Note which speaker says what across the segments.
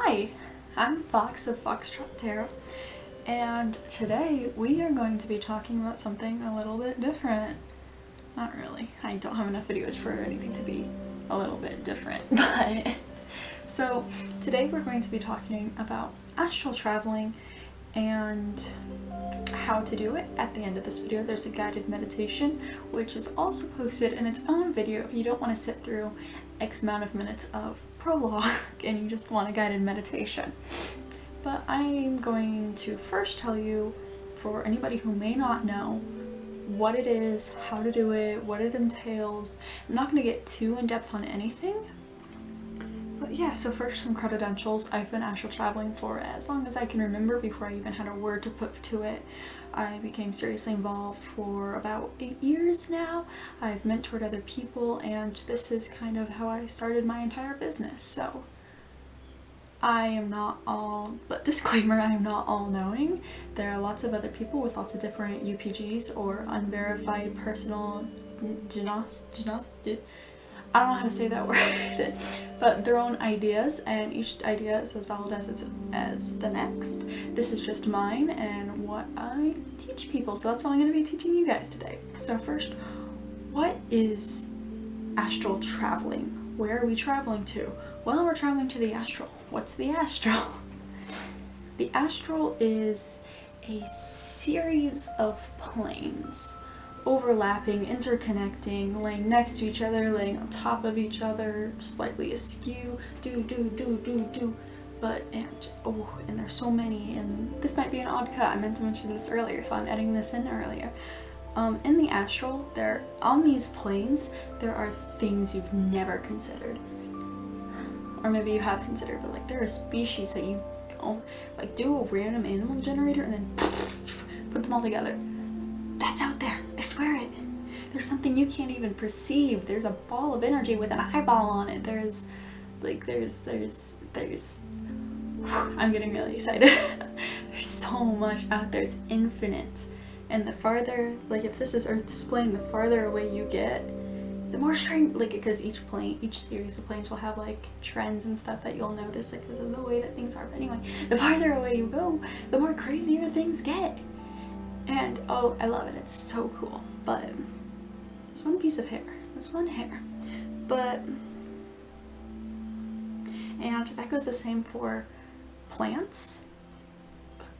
Speaker 1: Hi, I'm Fox of Foxtrot Tarot, and today we are going to be talking about something a little bit different. Not really, I don't have enough videos for anything to be a little bit different, but so today we're going to be talking about astral traveling and how to do it. At the end of this video there's a guided meditation which is also posted in its own video if you don't want to sit through X amount of minutes of prologue and you just want a guided meditation. But I'm going to first tell you, for anybody who may not know, what it is, how to do it, what it entails. I'm not going to get too in depth on anything. But yeah, so first some credentials. I've been astral traveling for as long as I can remember before I even had a word to put to it. I became seriously involved for about 8 years now. I've mentored other people, and this is kind of how I started my entire business. So I am not all, but disclaimer, I am not all knowing. There are lots of other people with lots of different UPGs or unverified personal I don't know how to say that word, but their own ideas, and each idea is as valid as the next. This is just mine and what I teach people, so that's what I'm going to be teaching you guys today. So first, what is astral traveling? Where are we traveling to? Well, we're traveling to the astral. What's the astral? The astral is a series of planes, overlapping, interconnecting, laying next to each other, laying on top of each other, slightly askew, but, and there's so many, and this might be an odd cut, I meant to mention this earlier, so I'm editing this in earlier. In the astral, on these planes, there are things you've never considered. Or maybe you have considered, but like there are species that you like do a random animal generator and then put them all together. That's out there, I swear it. There's something you can't even perceive. There's a ball of energy with an eyeball on it. There's I'm getting really excited. There's so much out there, it's infinite. And the farther, like if this is Earth's plane, the farther away you get, the more strange, like because each series of planes will have like trends and stuff that you'll notice because of the way that things are. But anyway, the farther away you go, the more crazier things get. And oh, I love it, it's so cool. But this one piece of hair, this one hair. But, and that goes the same for plants,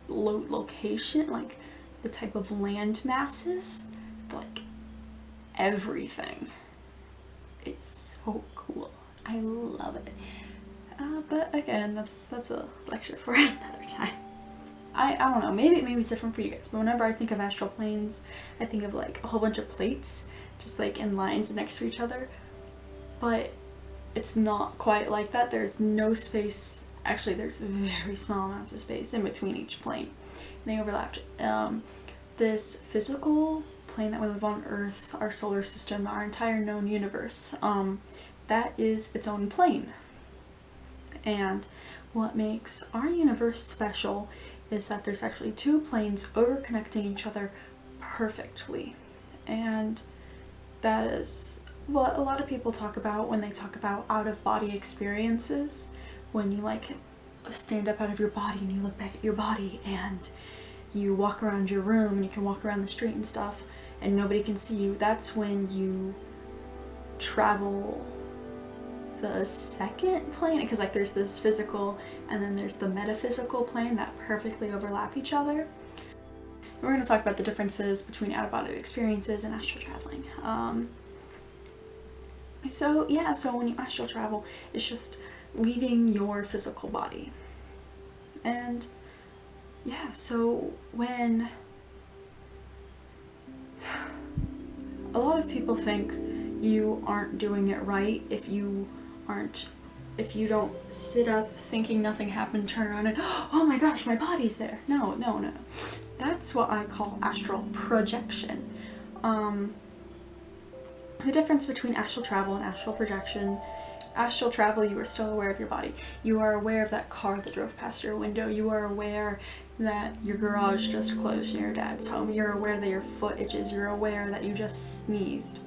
Speaker 1: location, like the type of land masses, like everything. It's so cool. I love it. But again, that's a lecture for another time. I don't know, maybe it's different for you guys, but whenever I think of astral planes, I think of like a whole bunch of plates, just like in lines next to each other, but it's not quite like that. There's no space, actually there's very small amounts of space in between each plane, and they overlapped. This physical plane that we live on Earth, our solar system, our entire known universe, that is its own plane. And what makes our universe special is that there's actually two planes over-connecting each other perfectly. And that is what a lot of people talk about when they talk about out-of-body experiences. When you like stand up out of your body and you look back at your body and you walk around your room and you can walk around the street and stuff and nobody can see you. That's when you travel the second plane, because like there's this physical and then there's the metaphysical plane that perfectly overlap each other. And we're going to talk about the differences between out-of-body experiences and astral traveling. So when you astral travel, it's just leaving your physical body. And yeah, so when a lot of people think you aren't doing it right if you don't sit up thinking nothing happened, turn around and, oh my gosh, my body's there. No. That's what I call astral projection. The difference between astral travel and astral projection: astral travel, you are still aware of your body. You are aware of that car that drove past your window. You are aware that your garage just closed in your dad's home. You're aware that your foot itches. You're aware that you just sneezed.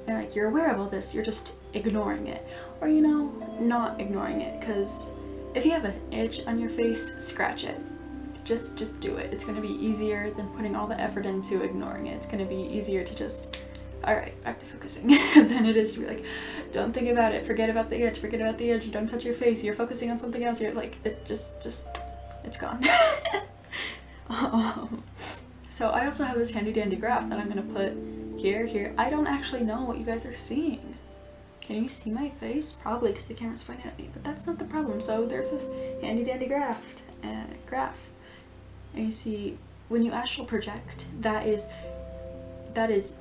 Speaker 1: And like, you're aware of all this, you're just ignoring it. Or, you know, not ignoring it, because If you have an itch on your face, scratch it. Just do it. It's gonna be easier than putting all the effort into ignoring it. It's gonna be easier to just, all right, back to focusing, than it is to be like, don't think about it, forget about the itch, don't touch your face, you're focusing on something else, you're like, it just, it's gone. So I also have this handy dandy graph that I'm gonna put here. I don't actually know what you guys are seeing. Can you see my face? Probably, because the camera's pointing at me, but that's not the problem. So there's this handy dandy graph. And you see, when you astral project, that is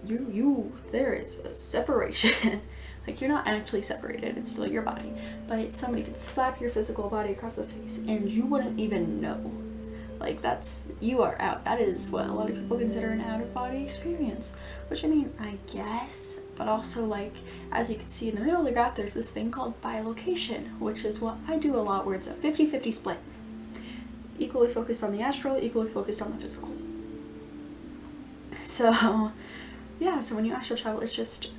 Speaker 1: you, there is a separation. Like, you're not actually separated, it's still your body. But somebody could slap your physical body across the face and you wouldn't even know. Like, you are out. That is what a lot of people consider an out-of-body experience. Which, I mean, I guess, but also, like, as you can see in the middle of the graph, there's this thing called bilocation, which is what I do a lot, where it's a 50-50 split. Equally focused on the astral, equally focused on the physical. So, yeah, so when you astral travel, it's just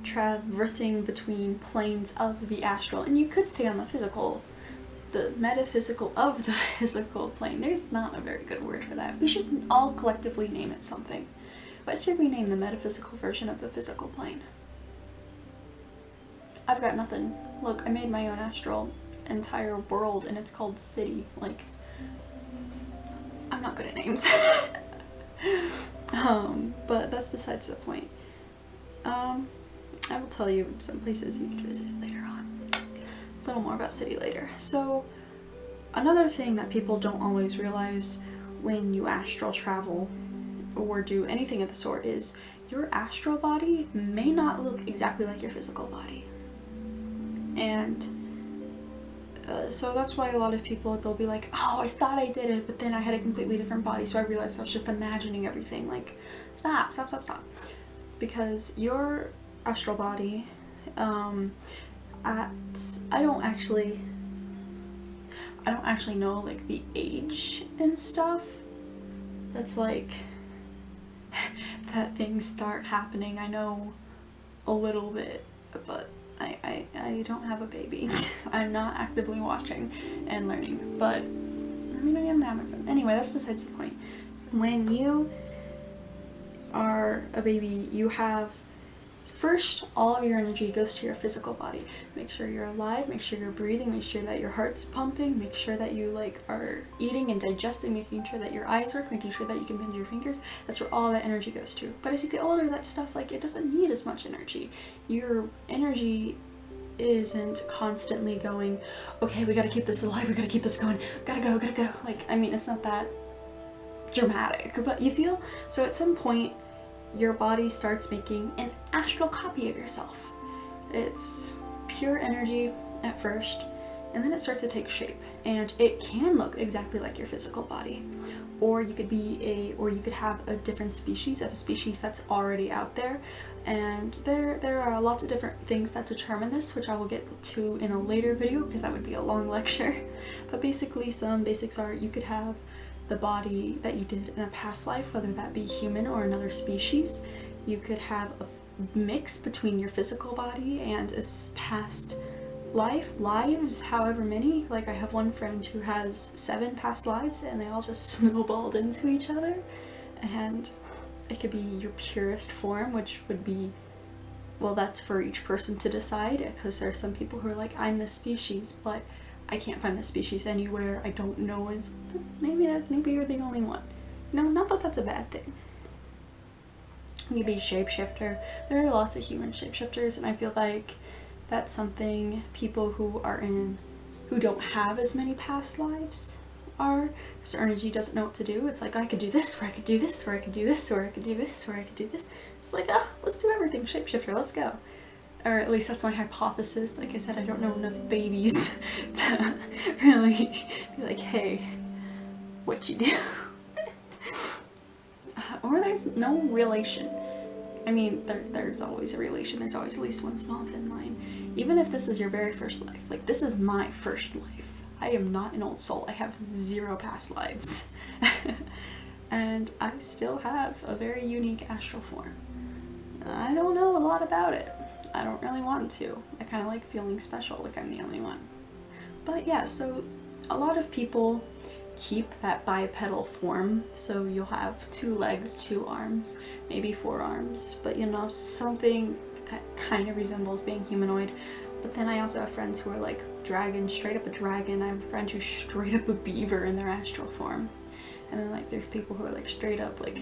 Speaker 1: traversing between planes of the astral, and you could stay on the physical, the metaphysical of the physical plane. There's not a very good word for that. We should all collectively name it something. What should we name the metaphysical version of the physical plane? I've got nothing. Look, I made my own astral entire world, and it's called City. Like, I'm not good at names. But that's besides the point. I will tell you some places you could visit later on. A little more about City later. So, another thing that people don't always realize when you astral travel or do anything of the sort is your astral body may not look exactly like your physical body. And so that's why a lot of people, they'll be like, oh, I thought I did it, but then I had a completely different body, so I realized I was just imagining everything. Like, stop. Because your astral body, I don't actually know, like, the age and stuff. That's like, that things start happening. I know a little bit, but I don't have a baby. I'm not actively watching and learning, but I mean, I am now. Anyway, that's besides the point. So when you are a baby, you have, first, all of your energy goes to your physical body. Make sure you're alive, make sure you're breathing, make sure that your heart's pumping, make sure that you, like, are eating and digesting, making sure that your eyes work, making sure that you can bend your fingers. That's where all that energy goes to. But as you get older, that stuff, like, it doesn't need as much energy. Your energy isn't constantly going, okay, we gotta keep this alive, we gotta keep this going, gotta go. Like, I mean, it's not that dramatic, but you feel? So at some point, your body starts making an astral copy of yourself. It's pure energy at first, and then it starts to take shape, and it can look exactly like your physical body, or you could have a different species of a species that's already out there. And there are lots of different things that determine this, which I will get to in a later video because that would be a long lecture. But basically, some basics are, you could have the body that you did in a past life, whether that be human or another species. You could have a mix between your physical body and a past lives, however many. Like, I have one friend who has 7 past lives, and they all just snowballed into each other. And it could be your purest form, which would be, well, that's for each person to decide, because there are some people who are like, I'm this species, but I can't find this species anywhere, I don't know, and maybe you're the only one. No, not that that's a bad thing. Maybe shapeshifter. There are lots of human shapeshifters, and I feel like that's something people who don't have as many past lives are, because their energy doesn't know what to do. It's like, I could do this, or I could do this, or I could do this, or I could do this, or I could do this. It's like, let's do everything, shapeshifter, let's go. Or at least that's my hypothesis. Like I said, I don't know enough babies to really be like, hey, what you do? Or there's no relation. I mean, there's always a relation. There's always at least one small thin line. Even if this is your very first life. Like, this is my first life. I am not an old soul. I have 0 past lives. And I still have a very unique astral form. I don't know a lot about it. I don't really want to. I kind of like feeling special, like I'm the only one. But yeah, so a lot of people keep that bipedal form, so you'll have 2 legs, 2 arms, maybe 4 arms, but you know, something that kind of resembles being humanoid. But then I also have friends who are like dragon, straight up a dragon. I have a friend who's straight up a beaver in their astral form. And then like there's people who are like straight up like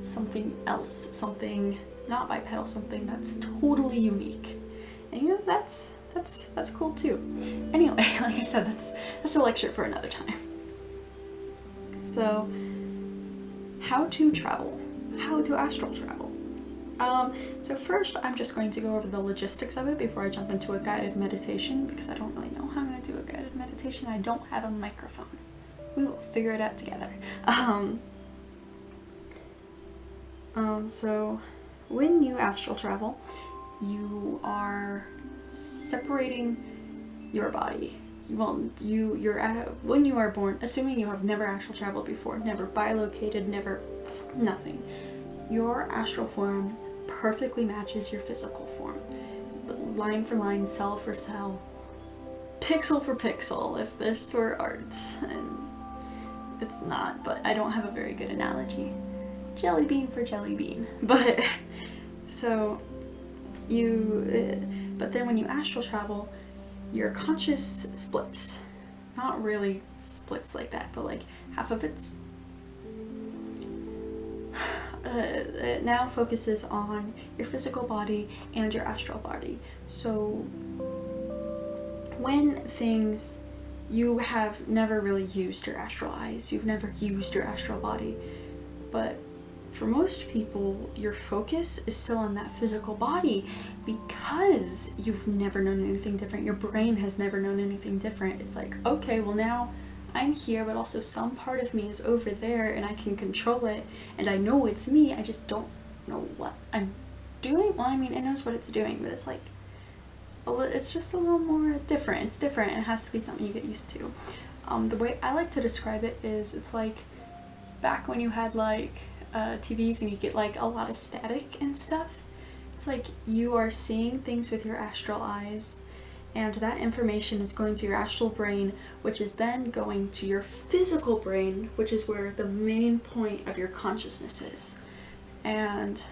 Speaker 1: something else, something not bipedal, something that's totally unique. And you know, that's cool too. Anyway, like I said, that's a lecture for another time. So, how to travel, how to astral travel. So first I'm just going to go over the logistics of it before I jump into a guided meditation, because I don't really know how I'm going to do a guided meditation. I don't have a microphone. We will figure it out together. So when you astral travel, you are separating your body. When you are born, assuming you have never astral traveled before, never bilocated, never nothing, your astral form perfectly matches your physical form. Line for line, cell for cell, pixel for pixel, if this were art. And it's not, but I don't have a very good analogy. Jelly bean for jelly bean. But, so, but then when you astral travel, your conscious splits. Not really splits like that, but like half of it now focuses on your physical body and your astral body. So when things, you have never really used your astral eyes, you've never used your astral body, but for most people, your focus is still on that physical body because you've never known anything different. Your brain has never known anything different. It's like, okay, well now I'm here, but also some part of me is over there and I can control it and I know it's me, I just don't know what I'm doing. Well, I mean, it knows what it's doing, but it's like, it's just a little more different. It's different. It has to be something you get used to. The way I like to describe it is, it's like back when you had like TVs and you get like a lot of static and stuff. It's like you are seeing things with your astral eyes, and that information is going to your astral brain, which is then going to your physical brain, which is where the main point of your consciousness is. And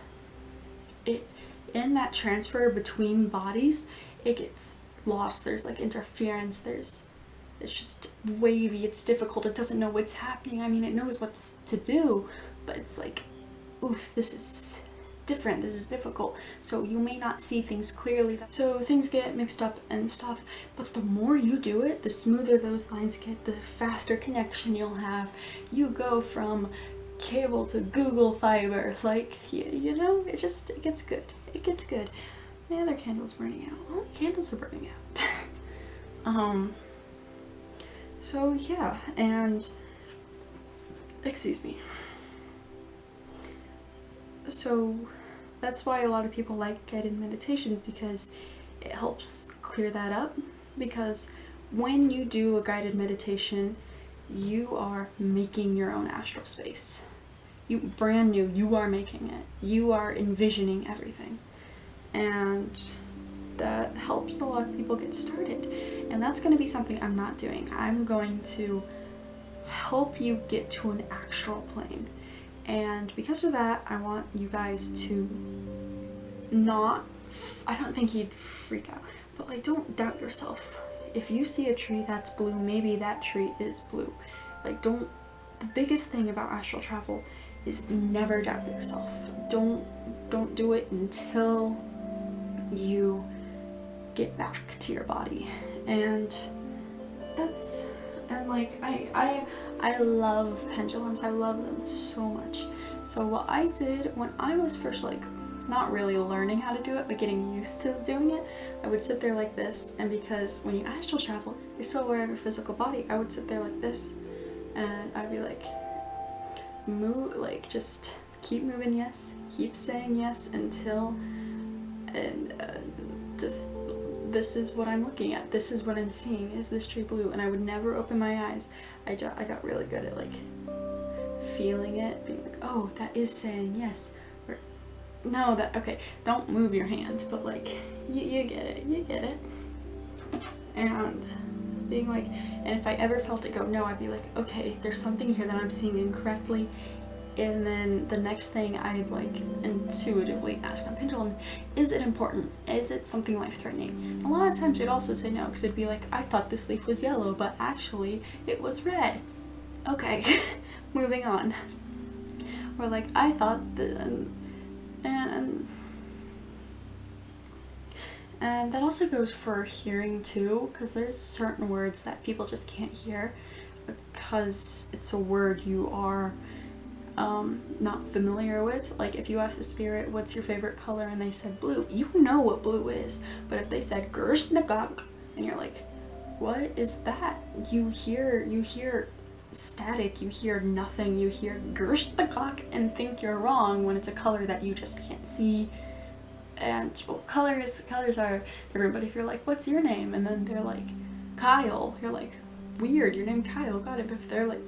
Speaker 1: in that transfer between bodies, it gets lost. There's like interference, it's just wavy, it's difficult, it doesn't know what's happening. I mean, it knows what to do, but it's like, oof, this is different, this is difficult. So you may not see things clearly. So things get mixed up and stuff, but the more you do it, the smoother those lines get, the faster connection you'll have. You go from cable to Google Fiber, like, you know, it gets good. It gets good. The other candle's burning out. All the candles are burning out. So yeah, and excuse me. So that's why a lot of people like guided meditations, because it helps clear that up. Because when you do a guided meditation, you are making your own astral space. Brand new, you are making it. You are envisioning everything. And that helps a lot of people get started. And that's going to be something I'm not doing. I'm going to help you get to an astral plane. And because of that, I want you guys to not, I don't think you'd freak out, but like, don't doubt yourself. If you see a tree that's blue, maybe that tree is blue. Like, the biggest thing about astral travel is never doubt yourself. Don't do it until you get back to your body. And like, I love pendulums. I love them so much. So what I did when I was first, like, not really learning how to do it, but getting used to doing it, I would sit there like this, and because when you astral travel, you're still aware of your physical body, I would sit there like this, and I'd be like, move, like, just keep moving yes, keep saying yes until, and just, this is what I'm looking at, this is what I'm seeing, is this tree blue? And I would never open my eyes. I got really good at like feeling it, being like, oh, that is saying yes, or no, that, okay, don't move your hand, but like, you get it, and being like, and if I ever felt it go no, I'd be like, okay, there's something here that I'm seeing incorrectly. And then the next thing I'd like intuitively ask my pendulum, is it important? Is it something life-threatening? A lot of times it'd also say no, because it'd be like, I thought this leaf was yellow, but actually it was red. Okay, moving on. Or like, I thought that, and that also goes for hearing too, because there's certain words that people just can't hear because it's a word you are not familiar with. Like if you ask a spirit, what's your favorite color, and they said blue, you know what blue is. But if they said Gershnikak, and you're like, what is that? You hear static, you hear nothing, you hear Gershnikak and think you're wrong when it's a color that you just can't see. And well, colors are different, but if you're like, what's your name? And then they're like, Kyle, you're like, weird, your name Kyle, got it. But if they're like,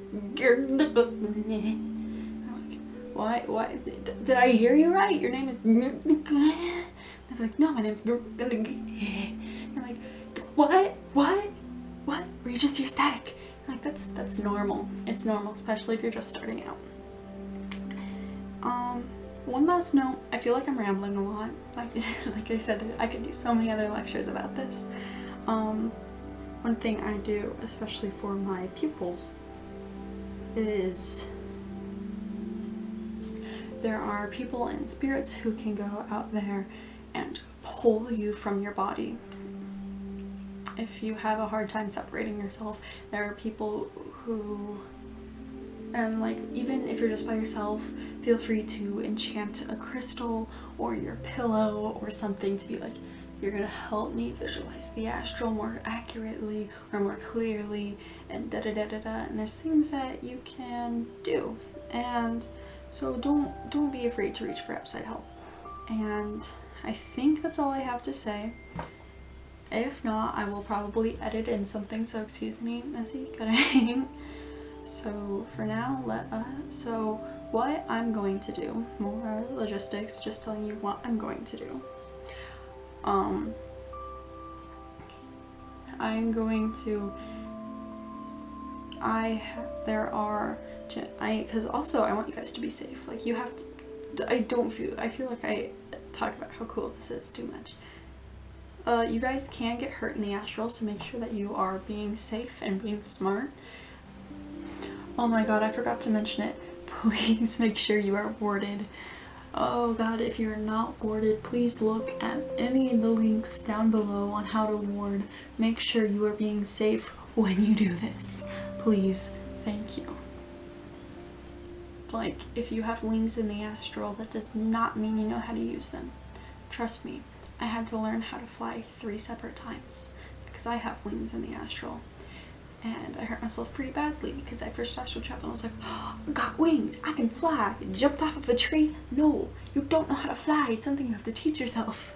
Speaker 1: why did I hear you right? Your name is they're like, no, my name's you're like, what or you just hear static. Like that's normal. It's normal, especially if you're just starting out. One last note, I feel like I'm rambling a lot. Like I said, I could do so many other lectures about this. One thing I do, especially for my pupils, is there are people and spirits who can go out there and pull you from your body. If you have a hard time separating yourself, there are people who, and like even if you're just by yourself, feel free to enchant a crystal or your pillow or something to be like, you're gonna help me visualize the astral more accurately or more clearly, and da da da da da. And there's things that you can do, and so don't be afraid to reach for outside help. And I think that's all I have to say. If not, I will probably edit in something, so excuse me, messy cutting. So for now, so what I'm going to do, more logistics, just telling you what I'm going to do. I'm going to, because also I want you guys to be safe. Like you have to, I feel like I talk about how cool this is too much. You guys can get hurt in the astral, so make sure that you are being safe and being smart. Oh my god, I forgot to mention it. Please make sure you are warded. Oh god, if you're not warded, please look at any of the links down below on how to ward. Make sure you are being safe when you do this. Please, thank you. Like, if you have wings in the astral, that does not mean you know how to use them. Trust me, I had to learn how to fly 3 separate times because I have wings in the astral. And I hurt myself pretty badly because I first astral traveled and I was like, oh, I got wings, I can fly. Jumped off of a tree? No, you don't know how to fly. It's something you have to teach yourself.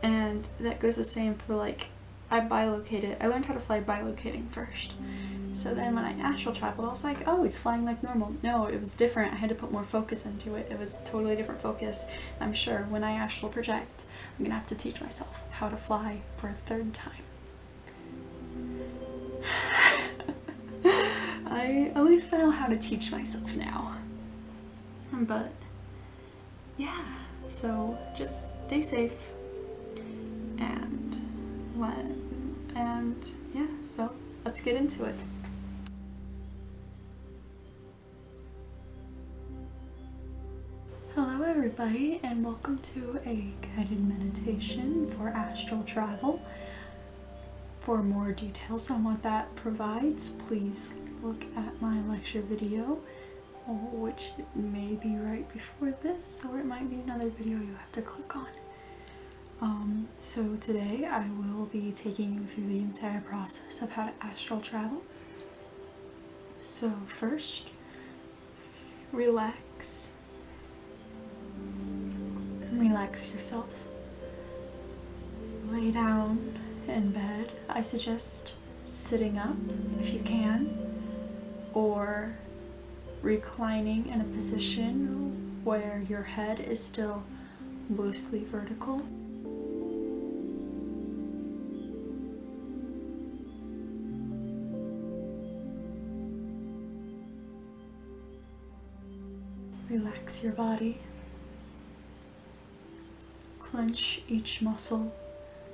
Speaker 1: And that goes the same for like, I learned how to fly bilocating first. So then when I astral traveled, I was like, oh, it's flying like normal. No, it was different. I had to put more focus into it. It was totally different focus. I'm sure when I astral project, I'm gonna have to teach myself how to fly for a 3rd time. At least I know how to teach myself now. But yeah, so just stay safe and yeah, so let's get into it. Hello everybody, and welcome to a guided meditation for astral travel. For more details on what that provides, please look at my lecture video, which may be right before this, or it might be another video you have to click on. So today I will be taking you through the entire process of how to astral travel. So first, relax yourself. Lay down in bed. I suggest sitting up if you can, or reclining in a position where your head is still mostly vertical. Relax your body. Clench each muscle,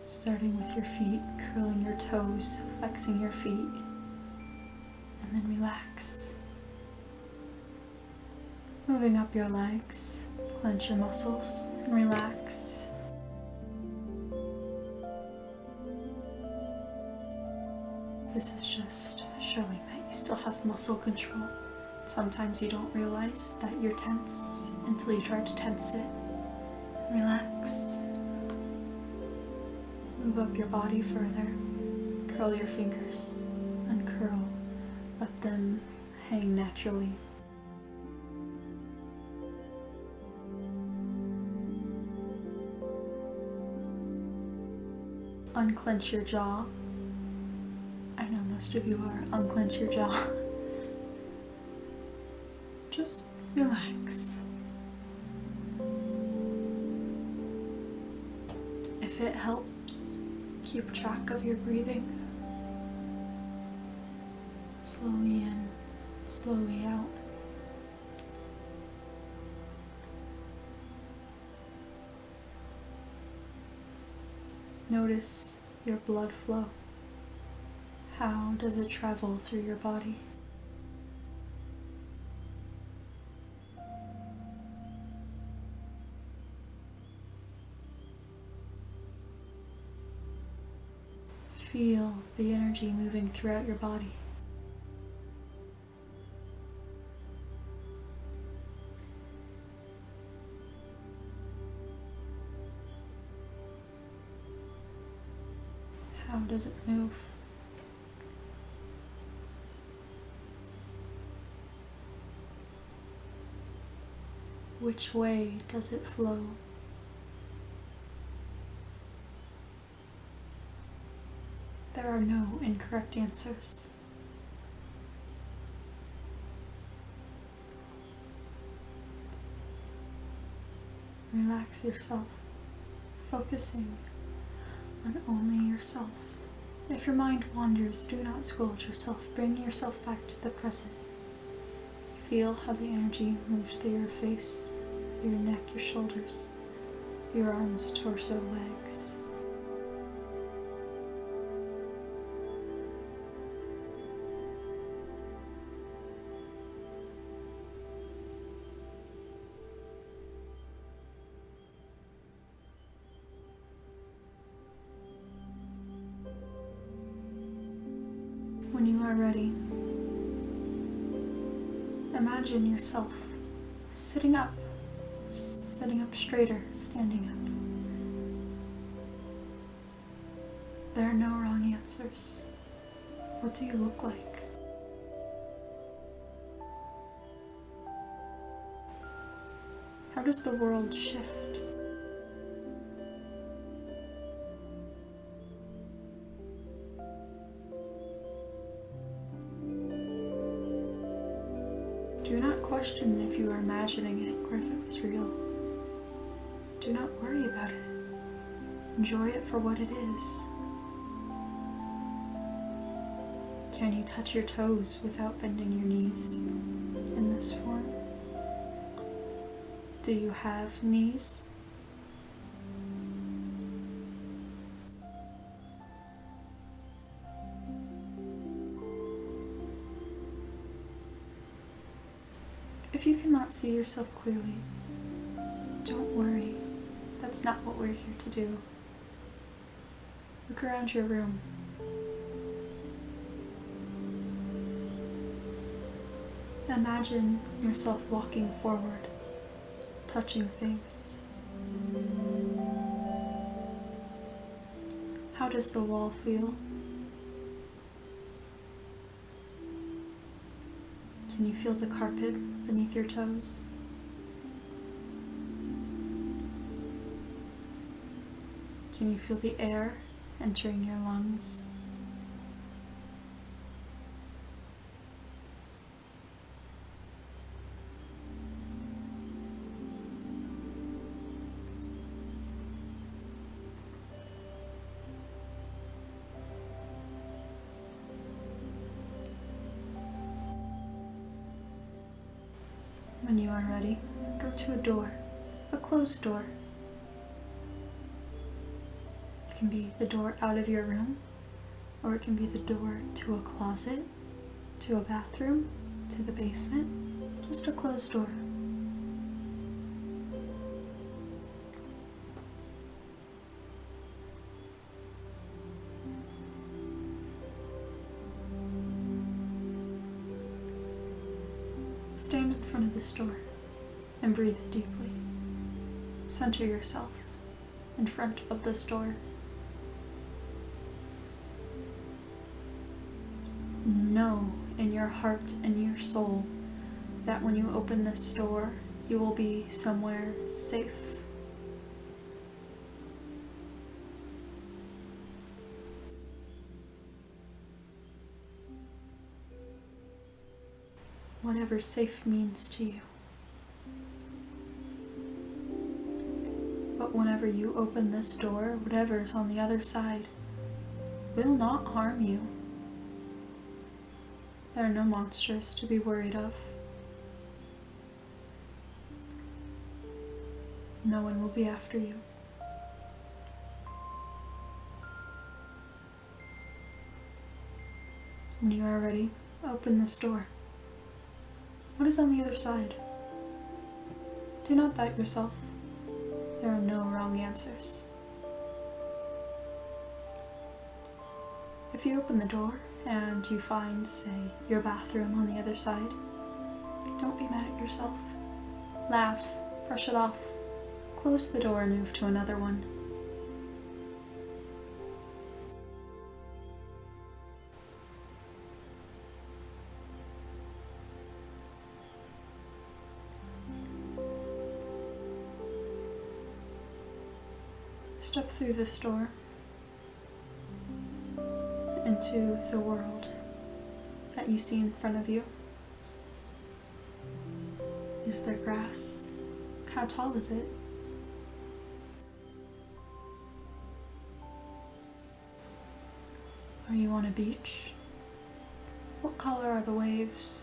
Speaker 1: starting with your feet, curling your toes, flexing your feet, and then relax. Moving up your legs, clench your muscles and relax. This is just showing that you still have muscle control. Sometimes you don't realize that you're tense until you try to tense it. Relax. Move up your body further. Curl your fingers. Uncurl. Let them hang naturally. Unclench your jaw. I know most of you are. Unclench your jaw. Just relax. If it helps, keep track of your breathing. Slowly in, slowly out. Notice your blood flow. How does it travel through your body? Feel the energy moving throughout your body. How does it move? Which way does it flow? There are no incorrect answers. Relax yourself, focusing on only yourself. If your mind wanders, do not scold yourself. Bring yourself back to the present. Feel how the energy moves through your face, your neck, your shoulders, your arms, torso, legs. When you are ready, imagine yourself sitting up straighter, standing up. There are no wrong answers. What do you look like? How does the world shift? Do not question if you are imagining it or if it was real. Do not worry about it. Enjoy it for what it is. Can you touch your toes without bending your knees in this form? Do you have knees? If you cannot see yourself clearly, don't worry. That's not what we're here to do. Look around your room. Imagine yourself walking forward, touching things. How does the wall feel? Can you feel the carpet beneath your toes? Can you feel the air entering your lungs? When you are ready, go to a door, a closed door. It can be the door out of your room, or it can be the door to a closet, to a bathroom, to the basement, just a closed door. Stand in front of this door and breathe deeply. Center yourself in front of this door. Know in your heart and your soul that when you open this door, you will be somewhere safe. Whatever safe means to you. But whenever you open this door, whatever is on the other side will not harm you. There are no monsters to be worried of. No one will be after you. When you are ready, open this door. What is on the other side? Do not doubt yourself. There are no wrong answers. If you open the door and you find, say, your bathroom on the other side, don't be mad at yourself. Laugh, brush it off, close the door and move to another one. Step through this door into the world that you see in front of you. Is there grass? How tall is it? Are you on a beach? What color are the waves?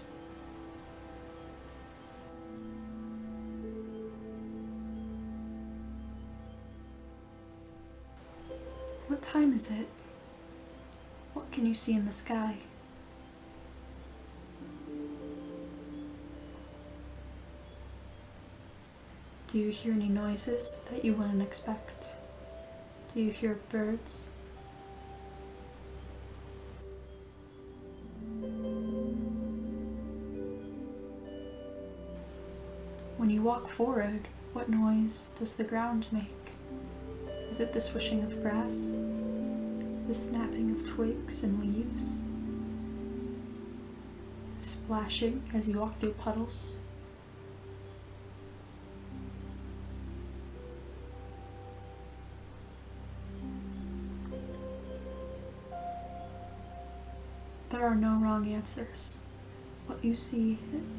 Speaker 1: What time is it? What can you see in the sky? Do you hear any noises that you wouldn't expect? Do you hear birds? When you walk forward, what noise does the ground make? Is it the swishing of grass? The snapping of twigs and leaves? Splashing as you walk through puddles? There are no wrong answers. What you see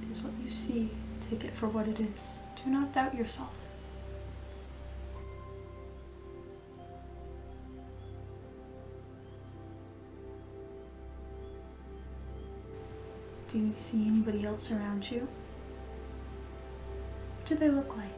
Speaker 1: is what you see. Take it for what it is. Do not doubt yourself. Do you see anybody else around you? What do they look like?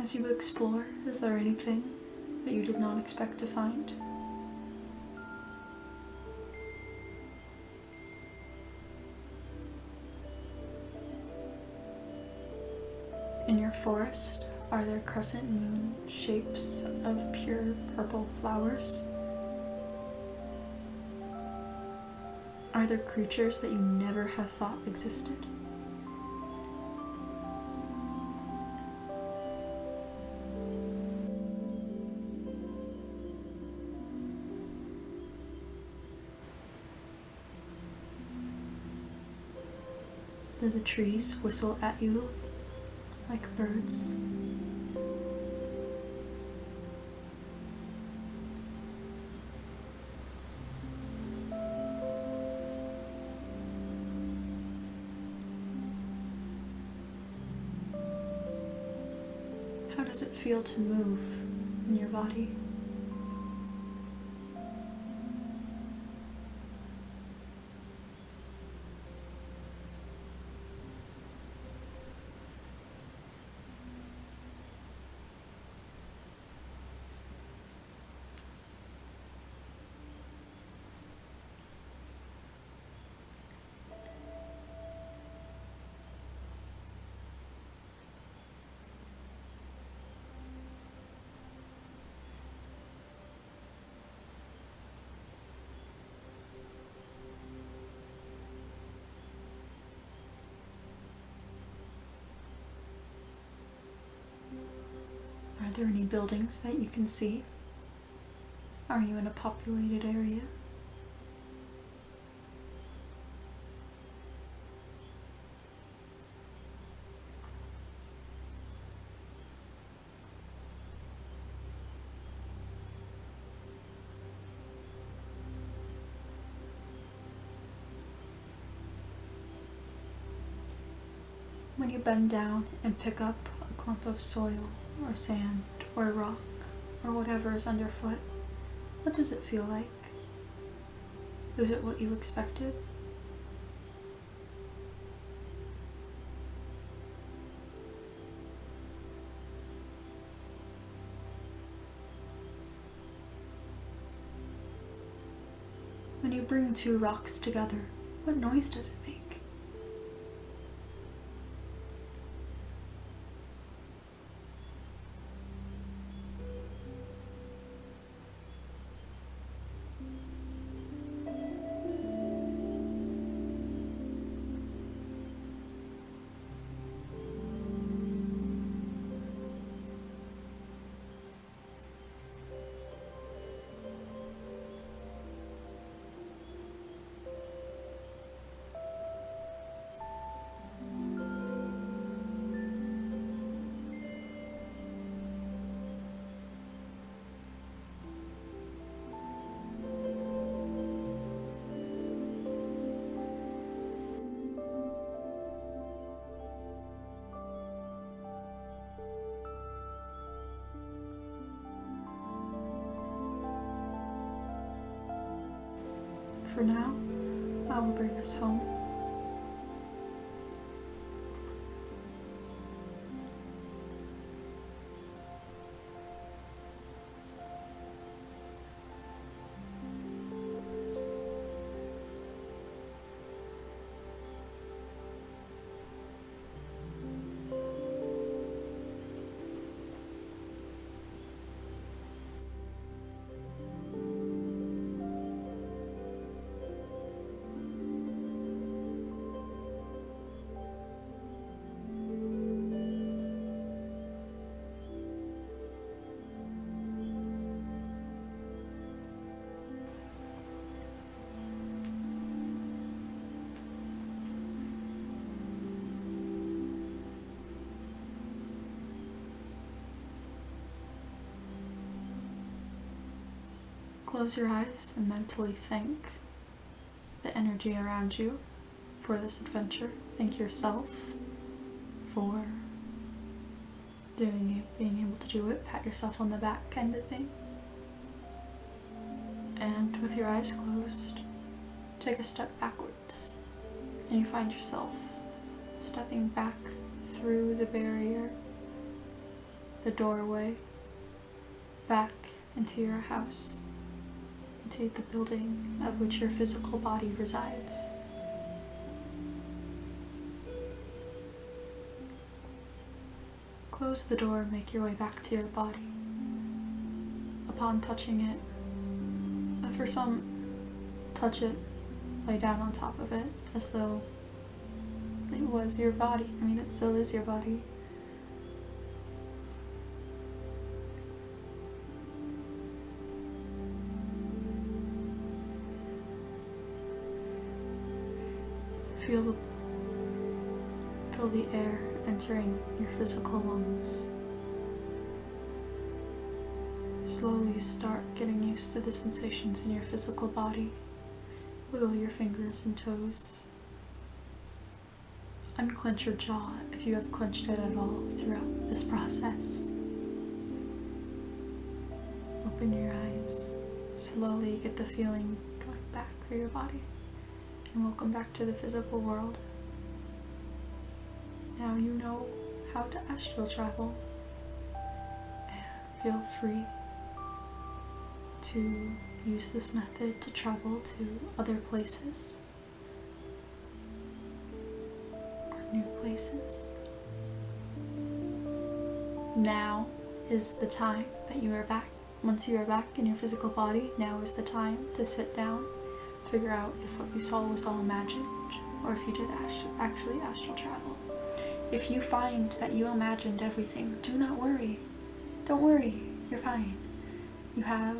Speaker 1: As you explore, is there anything that you did not expect to find? In your forest, are there crescent moon shapes of pure purple flowers? Are there creatures that you never have thought existed? Do the trees whistle at you like birds? How does it feel to move in your body? Are there any buildings that you can see? Are you in a populated area? When you bend down and pick up a clump of soil or sand or rock or whatever is underfoot, what does it feel like? Is it what you expected? When you bring two rocks together, what noise does it make? For now, I will bring us home. Close your eyes and mentally thank the energy around you for this adventure. Thank yourself for doing it, being able to do it. Pat yourself on the back kind of thing. And with your eyes closed, take a step backwards and you find yourself stepping back through the barrier, the doorway, back into your house, into the building of which your physical body resides. Close the door and make your way back to your body. Upon touching it, for some, touch it, lay down on top of it as though it was your body. I mean, it still is your body. Feel feel the air entering your physical lungs. Slowly start getting used to the sensations in your physical body. Wiggle your fingers and toes. Unclench your jaw if you have clenched it at all throughout this process. Open your eyes. Slowly get the feeling going back through your body. And welcome back to the physical world. Now you know how to astral travel. And feel free to use this method to travel to other places or new places. Now is the time that you are back. Once you are back in your physical body, now is the time to sit down, figure out if what you saw was all imagined or if you did actually astral travel. If you find that you imagined everything, do not worry. Don't worry, you're fine. You have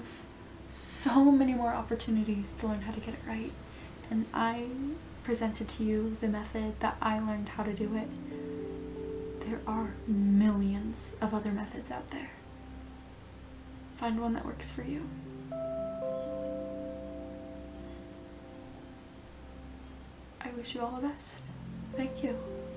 Speaker 1: so many more opportunities to learn how to get it right. And I presented to you the method that I learned how to do it. There are millions of other methods out there. Find one that works for you. I wish you all the best. Thank you.